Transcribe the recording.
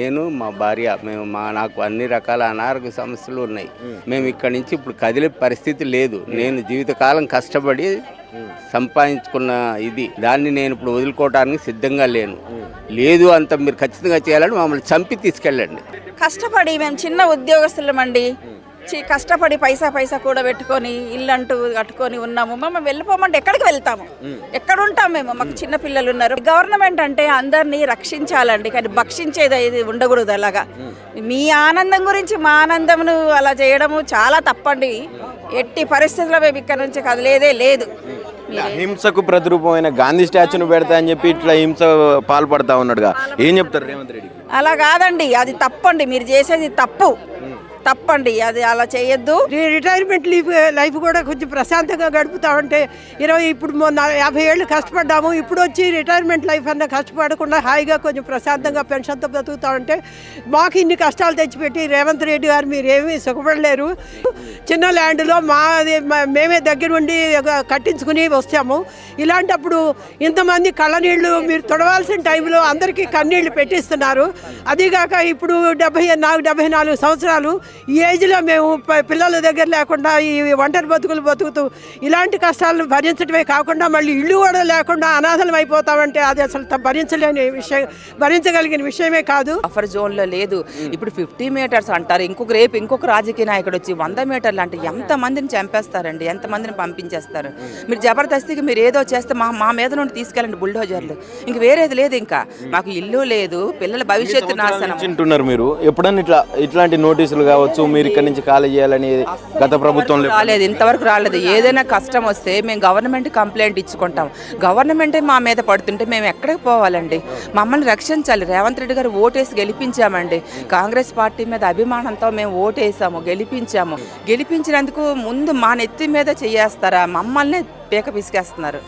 నేను మా భార్య నాకు అన్ని రకాల అనారోగ్య సమస్యలు ఉన్నాయి. మేము ఇక్కడి నుంచి ఇప్పుడు కదిలే పరిస్థితి లేదు. నేను జీవితకాలం కష్టపడి సంపాదించుకున్న దాన్ని నేను ఇప్పుడు వదులుకోవడానికి సిద్ధంగా లేదు. అంత మీరు ఖచ్చితంగా చేయాలని మమ్మల్ని చంపి తీసుకెళ్ళండి. కష్టపడి మేము చిన్న ఉద్యోగస్తులమండి. కష్టపడి పైసా కూడా పెట్టుకొని ఇల్లు అంటూ కట్టుకొని ఉన్నాము. మేము వెళ్ళిపోమంటే ఎక్కడికి వెళ్తాము? ఎక్కడ ఉంటాం మేము? మాకు చిన్న పిల్లలు ఉన్నారు. గవర్నమెంట్ అంటే అందరినీ రక్షించాలండి, కానీ భక్షించేది ఇది ఉండకూడదు. అలాగా మీ ఆనందం గురించి మా ఆనందమును అలా చేయడము చాలా తప్పండి. ఎట్టి పరిస్థితుల్లో మేము ఇక్కడ నుంచి కదిలేదే లేదు. హింసకు ప్రతిరూపమైన గాంధీ స్టాచ్యూను పెడతా అని చెప్పి ఇట్లా హింస పాల్పడతా ఉన్నాడుగా, ఏం చెప్తారు రేవంత్ రెడ్డి? అలా కాదండి, అది తప్పండి. మీరు చేసేది తప్పండి, అది అలా చేయొద్దు. రిటైర్మెంట్ లైఫ్ కూడా కొంచెం ప్రశాంతంగా గడుపుతామంటే ఇప్పుడు 50 ఏళ్ళు కష్టపడ్డాము. ఇప్పుడు వచ్చి రిటైర్మెంట్ లైఫ్ అన్న కష్టపడకుండా హాయిగా కొంచెం ప్రశాంతంగా పెన్షన్తో బ్రతుకుతామంటే మాకు ఇన్ని కష్టాలు తెచ్చిపెట్టి రేవంత్ రెడ్డి గారు మీరేమీ సుఖపడలేరు. చిన్న ల్యాండ్లో మేమే దగ్గర ఉండి కట్టించుకుని వస్తాము. ఇలాంటప్పుడు ఇంతమంది కళ్ళనీళ్ళు మీరు తొడవాల్సిన టైంలో అందరికీ కన్నీళ్లు పెట్టిస్తున్నారు. అదిగాక ఇప్పుడు 74 సంవత్సరాలు ఈ ఏజ్లో మేము పిల్లల దగ్గర లేకుండా ఈ ఒంటరి బతుకుతూ ఇలాంటి కష్టాలను భరించడమే కాకుండా మళ్ళీ ఇల్లు కూడా లేకుండా అనాథలం అయిపోతామంటే అది అసలు భరించగలిగిన విషయమే కాదు. బఫర్ జోన్లో లేదు. ఇప్పుడు 50 మీటర్స్ అంటారు. ఇంకొక రాజకీయ నాయకుడు వచ్చి 100 మీటర్లు అంటే ఎంతమందిని చంపేస్తారండి, ఎంతమందిని పంపించేస్తారు. మీరు జబర్దస్తికి మీరు ఏదో చేస్తే మా మీద నుండి తీసుకెళ్ళండి బుల్డోజర్లు. ఇంక వేరేది లేదు. ఇంకా మాకు ఇల్లు లేదు, పిల్లల భవిష్యత్తు నాశనం. మీరు ఎప్పుడన్నా ఇట్లాంటి నోటీసులు కావచ్చు మీరు ఇక్కడ నుంచి ఖాళీ చేయాలని గత ప్రభుత్వం రాలేదు, ఇంతవరకు రాలేదు. ఏదైనా కష్టం వస్తే మేము గవర్నమెంట్ కంప్లైంట్ ఇచ్చుకుంటాం. గవర్నమెంటే మా మీద పడుతుంటే మేము ఎక్కడికి పోవాలండి? మమ్మల్ని రక్షించాలి. రేవంత్ రెడ్డి గారు ఓటేసి గెలిపించామండి. కాంగ్రెస్ పార్టీ మీద అభిమానంతో మేము ఓటేసాము, గెలిపించినందుకు ముందు మా నెత్తి మీద చేయేస్తారా? మమ్మల్ని పీక పిసికేస్తున్నారు.